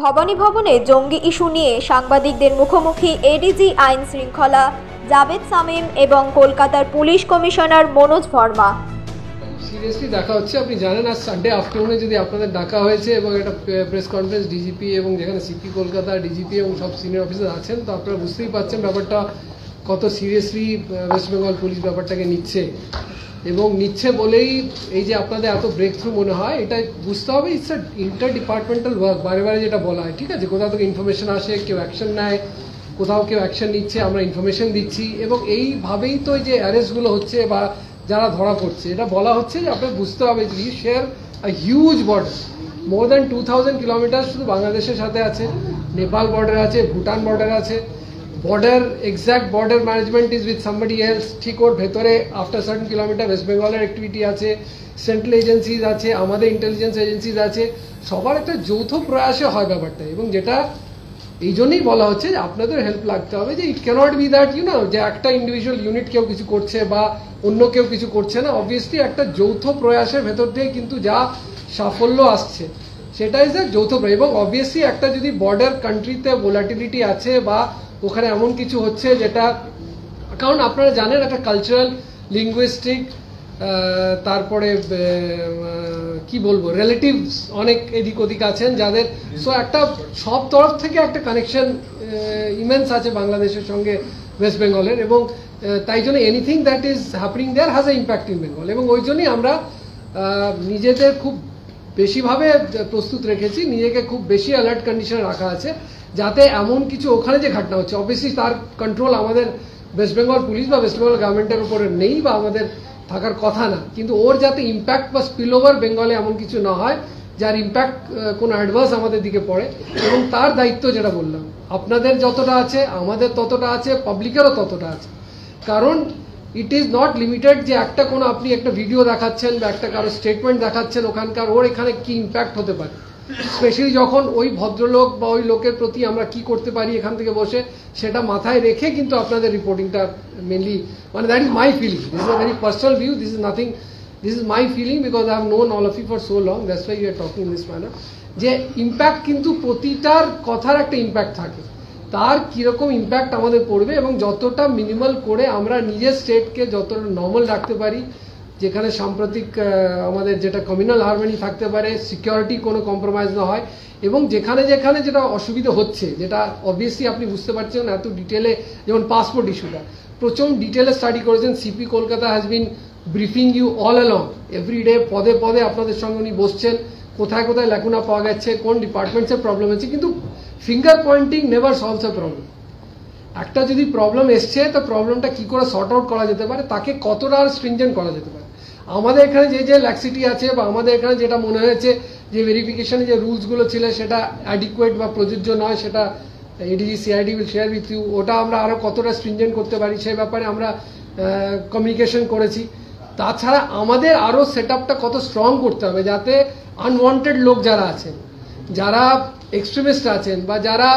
ভবানী ভবনে জঙ্গি ইস্যু নিয়ে সাংবাদিকদের মুখোমুখি এডিজি আইন শৃঙ্খলা জাভেদ শামীম এবং কলকাতার police commissioner Manoj Verma. Seriously দেখা হচ্ছে। আপনি জানেন আজ সানডে আফটারনুনে যদি আপনাদের ডাকা হয়েছে এবং একটা প্রেস কনফারেন্স ডিজিপি এবং যেখানে সিপি কলকাতা ডিজিপি এবং সব সিনিয়র অফিসার আছেন, তো আপনারা বুঝতেই পারছেন ব্যাপারটা কত সিরিয়াসলি ওয়েস্ট বেঙ্গল পুলিশ ব্যাপারটাকে নিচ্ছে এবং নিচ্ছে বলেই এই যে আপনাদের এত ব্রেক থ্রু মনে হয়, এটা বুঝতে হবে it's a inter departmental work. বারে বারে যেটা বলা হয়, ঠিক আছে, কোথাও থেকে ইনফরমেশন আসে, কেউ অ্যাকশন নেয়, কোথাও কেউ অ্যাকশন নিচ্ছে, আমরা ইনফরমেশন দিচ্ছি এবং এইভাবেই তো এই যে অ্যারেস্টগুলো হচ্ছে বা যারা ধরা পড়ছে, এটা বলা হচ্ছে যে আপনার বুঝতে হবে যে you share a huge border, more than 2000 kilometre শুধু বাংলাদেশের সাথে আছে, নেপাল বর্ডার আছে, ভুটান বর্ডার আছে, border exact border management is with somebody else, ঠিক ওর ভেতরে আফটার সার্টেন কিলোমিটার ওয়েস্ট বেঙ্গলের অ্যাক্টিভিটি আছে, সেন্ট্রাল এজেন্সিজ আছে, আমাদের ইন্টেলিজেন্স এজেন্সিজ আছে, সবার একটা যৌথ প্রয়াসে হয় ব্যাপারটা। এবং যেটা এই জন্যই বলা হচ্ছে যে আপনাদের হেল্প লাগতে হবে, যে ইট ক্যানট বি দ্যাট যে একটা ইন্ডিভিজুয়াল ইউনিট কেউ কিছু করছে বা অন্য কেউ কিছু করছে না। অবভিয়াসলি একটা যৌথ প্রয়াসের ভেতর দিয়ে কিন্তু যা সাফল্য আসছে সেটা ইজ এ যৌথ প্রয়াস। এবং অবভিয়াসলি একটা যদি বর্ডার কান্ট্রিতে ভোলাটিলিটি আছে বা ওখানে এমন কিছু হচ্ছে যেটা, কারণ আপনারা জানেন একটা কালচারাল লিঙ্গুইস্টিক তারপরে কি বলবো রিলেটিভস অনেক এদিক ওদিক আছেন যাদের, সো একটা সব তরফ থেকে একটা কানেকশন ইমেন্স আছে বাংলাদেশের সঙ্গে ওয়েস্ট বেঙ্গলের, এবং তাই জন্য anything that is happening there has a impact in Bengal. এবং ওই জন্যই আমরা নিজেদের খুব বেশিভাবে প্রস্তুত রেখেছি, নিজেকে খুব বেশি অ্যালার্ট কন্ডিশনে রাখা আছে, যাতে এমন কিছু ওখানে যে ঘটনা হচ্ছে, অবভিয়াসলি তার কন্ট্রোল আমাদের ওয়েস্ট বেঙ্গল পুলিশ বা ওয়েস্ট বেঙ্গল গভর্নমেন্টের উপরে নেই বা আমাদের থাকার কথা না, কিন্তু ওর যাতে ইম্প্যাক্ট বা স্পিল ওভার বেঙ্গলে এমন কিছু না হয় যার ইম্প্যাক্ট কোনো অ্যাডভার্স আমাদের দিকে পড়ে। এবং তার দায়িত্ব যেটা বললাম, আপনাদের যতটা আছে আমাদের ততটা আছে, পাবলিকেরও ততটা আছে। কারণ ইট ইজ নট লিমিটেড যে একটা কোনো আপনি একটা ভিডিও দেখাচ্ছেন বা একটা কারো স্টেটমেন্ট দেখাচ্ছেন ওখানকার, ওর এখানে কি ইম্প্যাক্ট হতে পারে, স্পেশালি যখন ওই ভদ্রলোক বা ওই লোকের প্রতি আমরা কি করতে পারি এখান থেকে বসে, সেটা মাথায় রেখে কিন্তু আপনাদের রিপোর্টিংটা মেনলি, মানে that is my feeling, this is a very personal view, this is nothing, this is my feeling because I have known all of you for so long, that's why you are talking in this manner. যে impact কিন্তু প্রতিটার কথার একটা impact থাকে, তার কিরকম impact আমাদের পড়বে এবং যতটা মিনিমাল করে আমরা নিজের স্টেটকে যতটা নর্মাল রাখতে পারি, যেখানে সাম্প্রতিক আমাদের যেটা কমিউনাল হারমোনি থাকতে পারে, সিকিউরিটি কোনো কম্প্রোমাইজ না হয়, এবং যেখানে যেখানে যেটা অসুবিধা হচ্ছে, যেটা অবভিয়াসলি আপনি বুঝতে পারছেন এত ডিটেলে, যেমন পাসপোর্ট ইস্যুটা প্রচুর ডিটেলে স্টাডি করেছেন, CP Kolkata has been briefing you all along, everyday পদে পদে আপনাদের সঙ্গে উনি বসছেন, কোথায় কোথায় ল্যাকুনা পাওয়া গেছে, কোন ডিপার্টমেন্টসের প্রবলেম হচ্ছে। কিন্তু finger pointing never solves a problem. একটা যদি প্রবলেম এসছে, তো প্রবলেমটা কি করে সর্ট আউট করা যেতে পারে, তাকে কতটা আর স্ট্রিনজেন্ট করা যেতে পারে। আমাদের এখানে যে যে ল্যাক্সিটি আছে বা আমাদের এখানে যেটা মনে হয়েছে যে ভেরিফিকেশনে যে রুলসগুলো ছিল সেটা অ্যাডিকুয়েট বা প্রযোজ্য নয়, সেটা ADG CID will share with you, ওটা আমরা আরও কতটা স্ট্রিনজেন্ট করতে পারি সেই ব্যাপারে আমরা কমিউনিকেশন করেছি। তাছাড়া আমাদের আরও সেট আপটা কত স্ট্রং করতে হবে, যাতে আনওয়ান্টেড লোক যারা আছেন, যারা এক্সট্রিমিস্ট আছেন বা যারা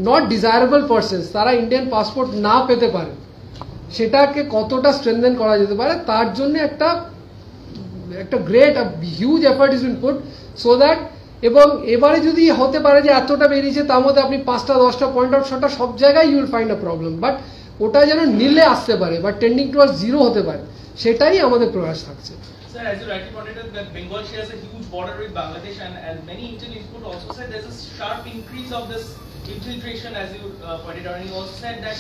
নট ডিজায়ারেবল পারসনস, তারা ইন্ডিয়ান পাসপোর্ট না পেতে পারে, সেটাকে কতটা স্ট্রেনথেন করা যেতে পারে, তার জন্য একটা great huge effort is bin put so that, এবং এবারে যদি হতে পারে যে এতটা বেরিয়েছে তার মধ্যে আপনি 5টা 10টা পয়েন্ট আউট, সেটা সব জায়গায় you will find a problem, but ওটা যেন নীলে আসতে পারে বা টেন্ডিং টুয়ার্ডস জিরো হতে পারে, সেটাই আমাদের প্রয়াস থাকছে। Sir, as you rightly pointed out, that Bengal shares a huge border with Bangladesh, and many intel input also said there's a sharp increase of this infiltration, as you pointed out, and you also said that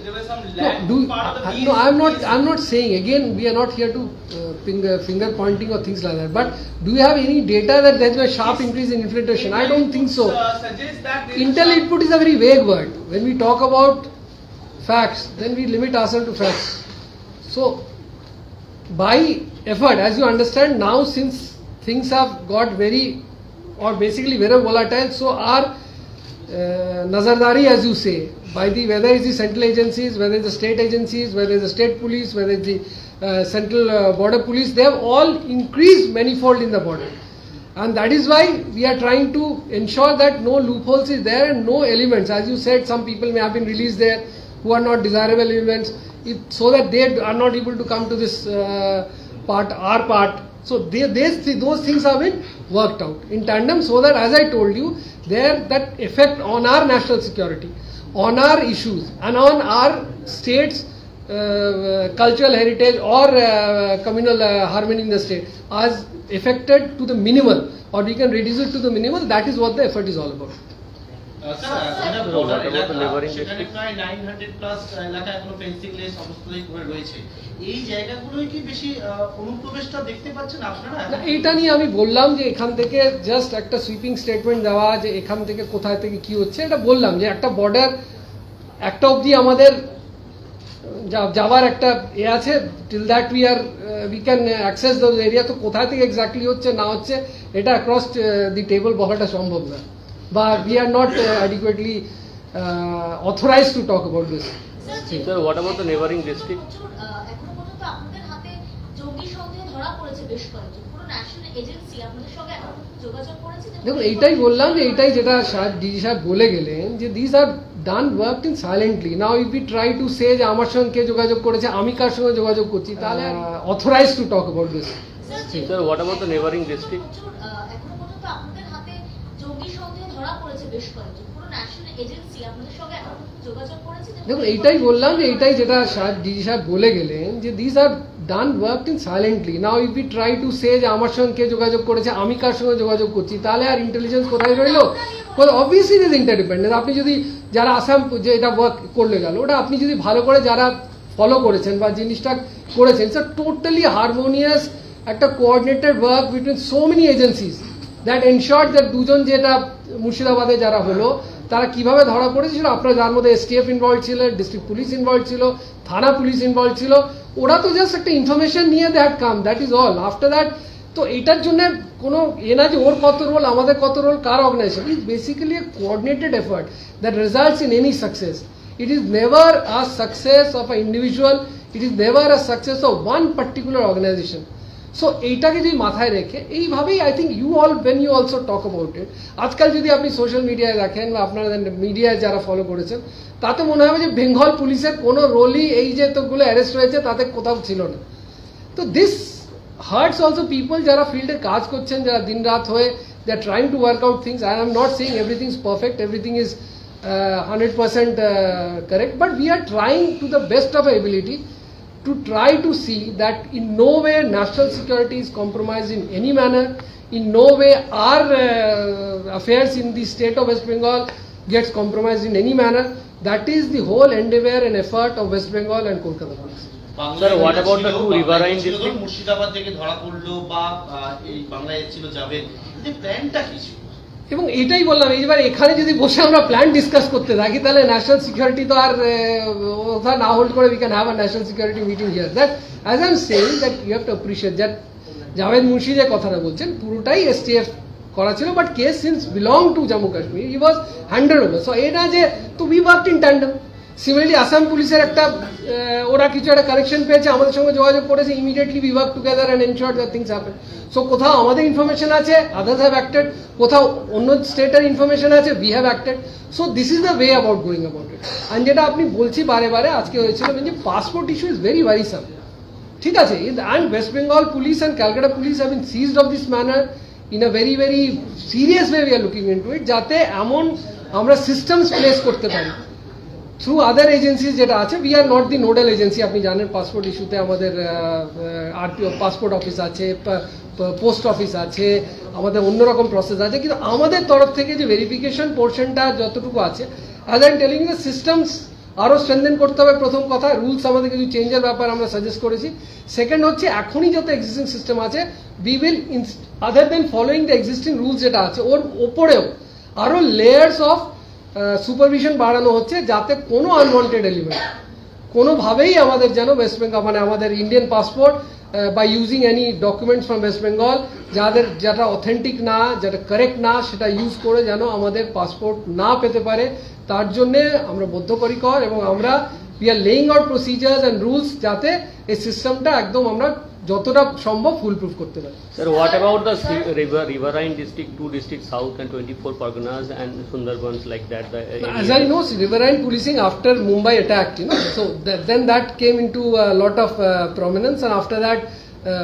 there was some land part of the No, I'm not saying, again, we are not here to finger pointing or things like that, but do you have any data that there's been a sharp increase in infiltration? I don't think so. Suggest that Intel input is a very vague word. When we talk about facts, then we limit ourselves to facts. So by effort, as you understand now, since things have got basically very volatile, so our nazardari, as you say, by whether it's the central agencies, whether it's the state agencies, whether it's the state police, whether it's the central border police, they have all increased manifold in the border, and that is why we are trying to ensure that no loopholes is there and no elements, as you said, some people may have been released there who are not desirable elements, so that they are not able to come to this part, our part, So those things have been worked out in tandem, so that, as I told you, that effect on our national security, on our issues, and on our state's cultural heritage or communal harmony in the state is affected to the minimal, or we can reduce it to the minimal. That is what the effort is all about. সেখানে প্রায় 900 plus এলাকা এখনো fencing less অবস্থায় রয়েছে। এই জায়গাগুলোই কি বেশি অনুপ্রবেশটা দেখতে পাচ্ছেন আপনারা? এইটা নিয়ে আমি বললাম যে এখান থেকে জাস্ট একটা সুইপিং স্টেটমেন্ট দেওয়া, যে এখান থেকে কোথায় থেকে কি হচ্ছে এটা বললাম, যে একটা বর্ডার একটা অবধি আমাদের যাওয়ার একটা আছে, till that we can access those area. তো কোথায় থেকে এক্স্যাক্টলি হচ্ছে না হচ্ছে এটা অ্যাক্রস দি টেবল বলাটা সম্ভব না, বা we are not adequately authorized to talk about this. Sir, what about the neighboring district? এখনো পর্যন্ত আপনাদের হাতে জঙ্গি সন্দেহ ধরা পড়েছে বেশ কয়েকজন, কোনো ন্যাশনাল এজেন্সি আপনাদের সঙ্গে এখন যোগাযোগ করেছে? দেখুন, এইটাই বললাম, যে এইটাই যেটা ডিজি সাহেব বলে গেলেন, যে this are done work in silently. Now if we try to say যে আমার সঙ্গে কে যোগাযোগ করেছে, আমি কার সঙ্গে যোগাযোগ করছি, তাহলে authorize to talk about this. Sir, what about the neighboring district? এখনো পর্যন্ত আপনাদের হাতে জঙ্গি সন্দেহ ধরা পড়েছে বেশ কয়েকজন, কোনো ন্যাশনাল এজেন্সি আপনাদের সঙ্গে এখন যোগাযোগ করেছে? দেখুন, এইটাই বললাম, যে এইটাই যেটা ডিজি সাহেব বলে গেলেন, যে this are done work in silently. Now if we try to say যে আমার সঙ্গে কে যোগাযোগ করেছে, আমি কার সঙ্গে যোগাযোগ করছি, তাহলে আর ইন্টেলিজেন্স কোথায় রইলো? Obviously it is interdependent. আপনি যদি যারা আসাম যে এটা ওয়ার্ক করলে গেল, ওটা আপনি যদি ভালো করে যারা ফলো করেছেন বা জিনিসটা করেছেন, ইটস টোটালি হারমোনিয়াস একটা coordinated work between so many agencies that ensure that দুজন যেটা মুর্শিদাবাদে যারা হলো তারা কিভাবে ধরা পড়েছিল, আপনারা যার মধ্যে এসটিএফ ইনভলভ ছিল, ডিস্ট্রিক্ট পুলিশ ইনভলভ ছিল, থানা পুলিশ ইনভলভ ছিল, ওরা তো জাস্ট একটা ইনফরমেশন নিয়ে that come, that is all. After that তো এটার জন্য কোনো না যে ওর কত রোল, আমাদের কত রোল, কার organization, is basically a coordinated effort that results in any success. It is never a success of an individual, it is never a success of one particular organization. So এইটাকে যদি মাথায় রেখে এইভাবেই I think you all when you also talk about it, আজকাল যদি আপনি social মিডিয়ায় দেখেন বা আপনারা মিডিয়ায় যারা ফলো করেছেন, তাতে মনে হবে যে বেঙ্গল পুলিশের কোনো রোলই এই যে তোগুলো অ্যারেস্ট হয়েছে তাতে কোথাও ছিল না। তো দিস হার্টস অলসো পিপল যারা ফিল্ডে কাজ করছেন, যারা দিন রাত হয়ে they are trying to work out things. I am not saying everything is perfect, everything is 100% correct, but we are trying to the best of our ability to try to see that in no way national security is compromised in any manner, in no way our affairs in the state of West Bengal gets compromised in any manner. That is the whole endeavor and effort of West Bengal and Kolkata police. Sir, what about the two riverine districts? Murshidabad থেকে ধরা পড়লো বা এই বাংলায় ছিল যাবে, এই প্ল্যানটা কি ছিল? এবং এটাই বললাম, এইবার এখানে যদি বসে আমরা প্ল্যান ডিসকাস করতে থাকি, তাহলে ন্যাশনাল সিকিউরিটি তো আর ওটা না হোল্ড করে we can have a national security meeting here. That as I am saying that you have to appreciate that Javed Munshi যে কথাটা বলছেন পুরোটাই এসটিএফ করা ছিল, but case since belong to Jammu Kashmir, he was handed over. So এটা যে তো we worked in tandem. Similarly Assam পুলিশের একটা ওরা কিছু একটা কারেকশন পেয়েছে, আমাদের সঙ্গে যোগাযোগ করেছে, immediately we work together and ensure that things happen. So কোথাও আমাদের ইনফরমেশন আছে, আদার্স হ্যাভ অ্যাক্টেড, কোথাও অন্য স্টেটের ইনফরমেশন আছে, we have acted. So this is the way about going about it. And যেটা আপনি বলছি বারে বারে আজকে হয়েছিল যে পাসপোর্ট ইস্যু ইজ ভেরি ওয়ারিসাম, ঠিক আছে, and West Bengal police and Calcutta police have been ceased of this manner in a very very serious way. We are looking into ইট, যাতে এমন আমরা সিস্টেমস প্লেস করতে পারি থ্রু আদার এজেন্সিজ যেটা আছে। We are not the nodal agency. আপনি জানেন passport ইস্যুতে আমাদের আরপিও পাসপোর্ট অফিস আছে, পোস্ট অফিস আছে, আমাদের অন্যরকম প্রসেস আছে, কিন্তু আমাদের তরফ থেকে যে ভেরিফিকেশন পোর্শনটা যতটুকু আছে, as I am telling the systems আরও স্ট্রেনথেন করতে হবে। প্রথম কথা, রুলস আমাদের কিছু চেঞ্জের ব্যাপার আমরা সাজেস্ট করেছি। সেকেন্ড হচ্ছে, এখনই যত এক্সিস্টিং সিস্টেম আছে, we will other then following the existing rules যেটা আছে, ওর ওপরেও আরও লেয়ার্স অফ সুপারভিশন বাড়ানো হচ্ছে, যাতে কোনো আনওয়ান্টেড এলিমেন্ট কোনোভাবেই আমাদের যেন ওয়েস্ট বেঙ্গল মানে আমাদের ইন্ডিয়ান পাসপোর্ট বা using any documents from West Bengal যেটা অথেন্টিক না, যেটা কারেক্ট না, সেটা ইউজ করে যেন আমাদের পাসপোর্ট না পেতে পারে, তার জন্যে আমরা বদ্ধপরিকর। এবং আমরা we are laying out procedures and rules, যাতে এই সিস্টেমটা একদম আমরা যতটা সম্ভব ফুল প্রুফ করতে পারি। Sir, what about the riverine district, 2 districts south and 24 Parganas and Sundarbans like that? As I know, riverine policing after Mumbai attack, so then that came into a lot of prominence, and after that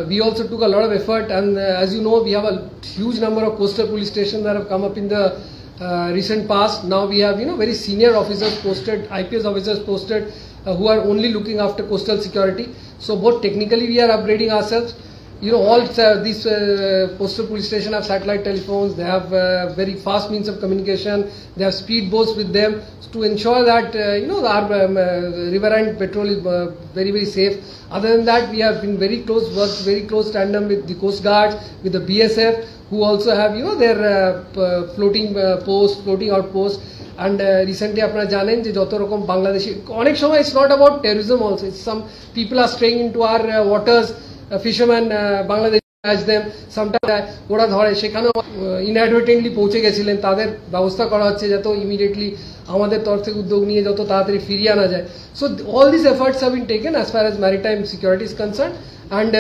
We also took a lot of effort, and as you know, we have a huge number of coastal police stations that have come up in the recent past. Now we have, very senior officers posted, IPS officers posted, who are only looking after coastal security. So both technically we are upgrading ourselves. All these postal police stations have satellite telephones. They have very fast means of communication. They have speed boats with them to ensure that our riverine patrol is very, very safe. Other than that, we have been worked very close tandem with the Coast Guards, with the BSF, who also have their floating outposts. And recently আপনারা জানেন যে যত রকম বাংলাদেশি অনেক সময় it's not about terrorism also. It's some people are straying into our waters. Fishermen Bangladesh catch them. Sometimes ওরা ধরে সেখানেও inadvertently পৌঁছে গেছিলেন, তাদের ব্যবস্থা করা হচ্ছে যাতে ইমিডিয়েটলি আমাদের তরফ থেকে উদ্যোগ নিয়ে যত তাড়াতাড়ি ফিরিয়ে আনা যায়. So all these efforts have been taken as far as maritime security is concerned, and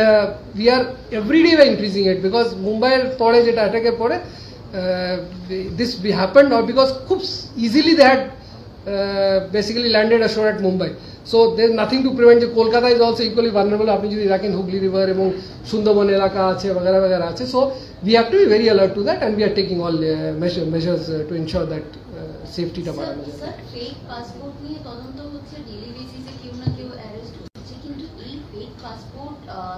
we are every day increasing it, because মুম্বাইয়ের পরে যেটা অ্যাটাকের পরে this happened, or because খুব easily they had basically landed ashore at Mumbai. So there is nothing to prevent. Kolkata is also equally vulnerable. আপনি যদি রাখেন Hooghly river এবং সুন্দরবন এলাকা আছে, বগেরা বগেরা আছে. So we have to be very alert to that, and we are taking all measures to ensure that safety টা বাড়ানো যায়. স্যার, ফেক পাসপোর্ট নিয়ে তদন্ত হচ্ছে, ডেইলি বেসিসে কেউ না কেউ অ্যারেস্ট হচ্ছে, কিন্তু এই ফেক পাসপোর্ট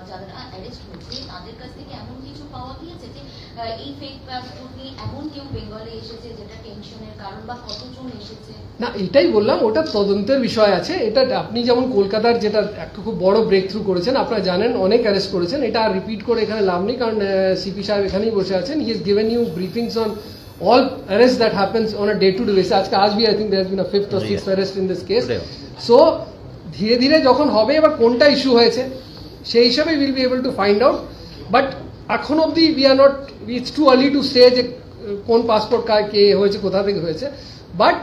যারা অ্যারেস্ট হচ্ছে তাদের কাছ থেকে এমন কিছু পাওয়া গিয়েছে যে এই ফেক পাসপোর্ট নিয়ে এমন কেউ বেঙ্গলে এসেছে যেটা টেনশনের কারণ, বা কতজন এসেছে? না, এটাই বললাম, ওটা তদন্তের বিষয় আছে. এটা আপনি যেমন কলকাতার যেটা একটা খুব বড় ব্রেক থ্রু করেছেন, আপনারা জানেন অনেক অ্যারেস্ট করেছেন, এটা আর রিপিট করে এখানে লাভ নেই, কারণ সিপি সাহেব এখানেই বসে আছেন. He is given you briefings on all arrests that happens on a day-to-day basis. আজ भी I think there has been a 5th or 6th arrest in this case. So ধীরে ধীরে যখন হবে, এবার কোনটা ইস্যু হয়েছে সেই হিসাবে will be able to find out. But এখন অবধি we are not, it's too early to say যে কোন পাসপোর্ট কে হয়েছে, কোথা থেকে হয়েছে. বাট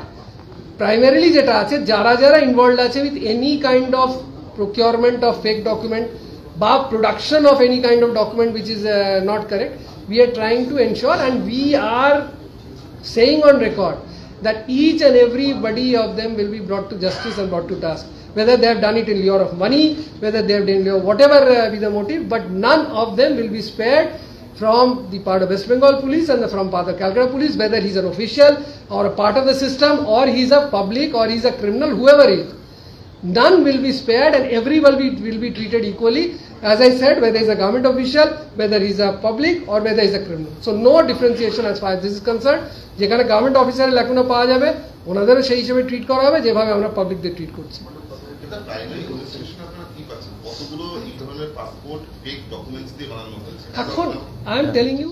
প্রাইমারিলি যেটা আছে, যারা যারা ইনভলভড আছে with any kind of procurement of fake document বা production of any kind of document which is not correct, we are trying to ensure, and we are saying on record that each and everybody of them will be brought to justice and brought to task, whether they have done it in lieu of money, whether they have done it whatever be the motive, but none of them will be spared from the part of West Bengal police and from part of Calcutta police, whether he's an official or a part of the system, or he's a public, or he's a criminal, whoever he is. None will be spared, and everyone will be treated equally. As I said, whether he's a government official, whether he's a public, or whether he's a criminal. So no differentiation as far as this is concerned. যেখানে government অফিসারের লেখানো পাওয়া যাবে, ওনাদেরও সেই হিসেবে treat করা হবে যেভাবে আমরা পাবলিকদের ট্রিট করছি. এখন আই এম টেলিং ইউ